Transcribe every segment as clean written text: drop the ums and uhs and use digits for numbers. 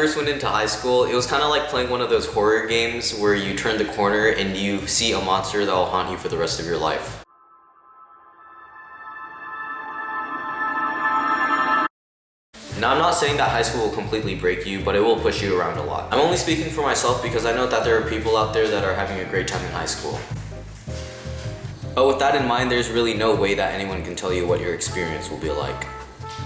first went into high school, it was kind of like playing one of those horror games where you turn the corner and you see a monster that will haunt you for the rest of your life. Now, I'm not saying that high school will completely break you, but it will push you around a lot. I'm only speaking for myself because I know that there are people out there that are having a great time in high school. But with that in mind, there's really no way that anyone can tell you what your experience will be like.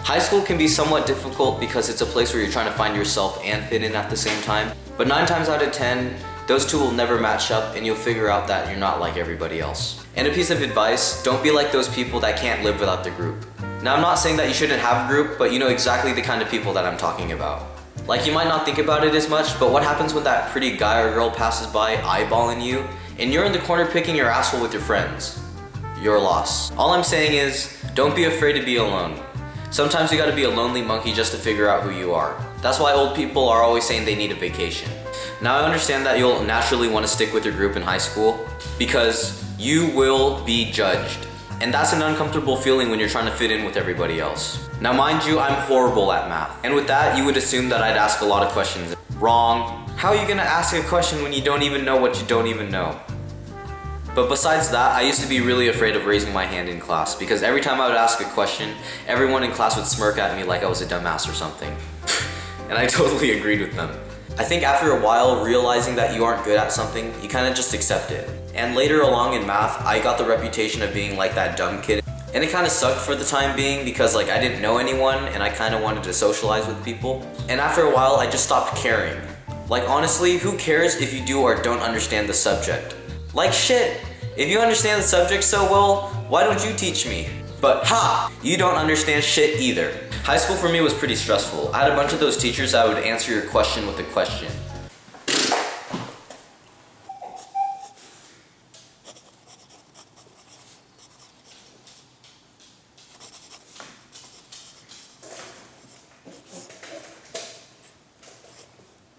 High school can be somewhat difficult because it's a place where you're trying to find yourself and fit in at the same time. But 9 times out of 10, those two will never match up and you'll figure out that you're not like everybody else. And a piece of advice, don't be like those people that can't live without the group. Now, I'm not saying that you shouldn't have a group, but you know exactly the kind of people that I'm talking about. Like, you might not think about it as much, but what happens when that pretty guy or girl passes by eyeballing you and you're in the corner picking your asshole with your friends? Your loss. All I'm saying is, don't be afraid to be alone. Sometimes you gotta be a lonely monkey just to figure out who you are. That's why old people are always saying they need a vacation. Now, I understand that you'll naturally want to stick with your group in high school because you will be judged. And that's an uncomfortable feeling when you're trying to fit in with everybody else. Now, mind you, I'm horrible at math. And with that, you would assume that I'd ask a lot of questions. Wrong. How are you gonna ask a question when you don't even know what you don't even know? But besides that, I used to be really afraid of raising my hand in class because every time I would ask a question, everyone in class would smirk at me like I was a dumbass or something. And I totally agreed with them. I think after a while, realizing that you aren't good at something, you kind of just accept it. And later along in math, I got the reputation of being like that dumb kid. And it kind of sucked for the time being because like I didn't know anyone and I kind of wanted to socialize with people. And after a while, I just stopped caring. Like honestly, who cares if you do or don't understand the subject? Like shit, if you understand the subject so well, why don't you teach me? But ha, you don't understand shit either. High school for me was pretty stressful. I had a bunch of those teachers that would answer your question with a question.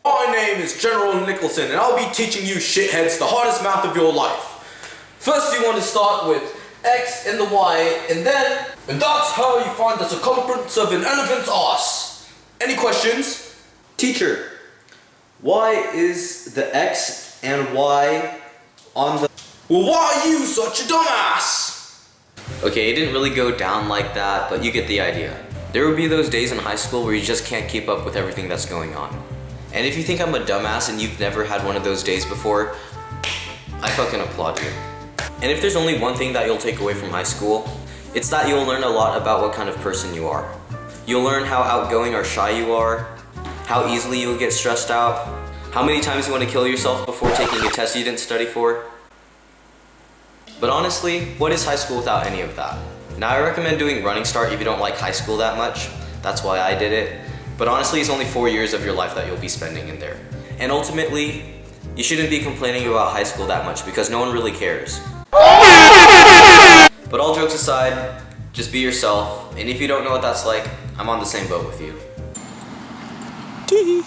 My name is General Nicholson and I'll be teaching you shitheads the hardest math of your life. First you want to start with x and the y and that's how you find the circumference of an elephant's ass. Any questions? Teacher, why is the x and y on the... Well, why are you such a dumbass? Okay, it didn't really go down like that, but you get the idea. There would be those days in high school where you just can't keep up with everything that's going on. And if you think I'm a dumbass and you've never had one of those days before, I fucking applaud you. And if there's only one thing that you'll take away from high school, it's that you'll learn a lot about what kind of person you are. You'll learn how outgoing or shy you are, how easily you'll get stressed out, how many times you want to kill yourself before taking a test you didn't study for. But honestly, what is high school without any of that? Now, I recommend doing Running Start if you don't like high school that much. That's why I did it. But honestly, it's only 4 years of your life that you'll be spending in there. And ultimately, you shouldn't be complaining about high school that much because no one really cares. But all jokes aside, just be yourself. And if you don't know what that's like, I'm on the same boat with you. Tee.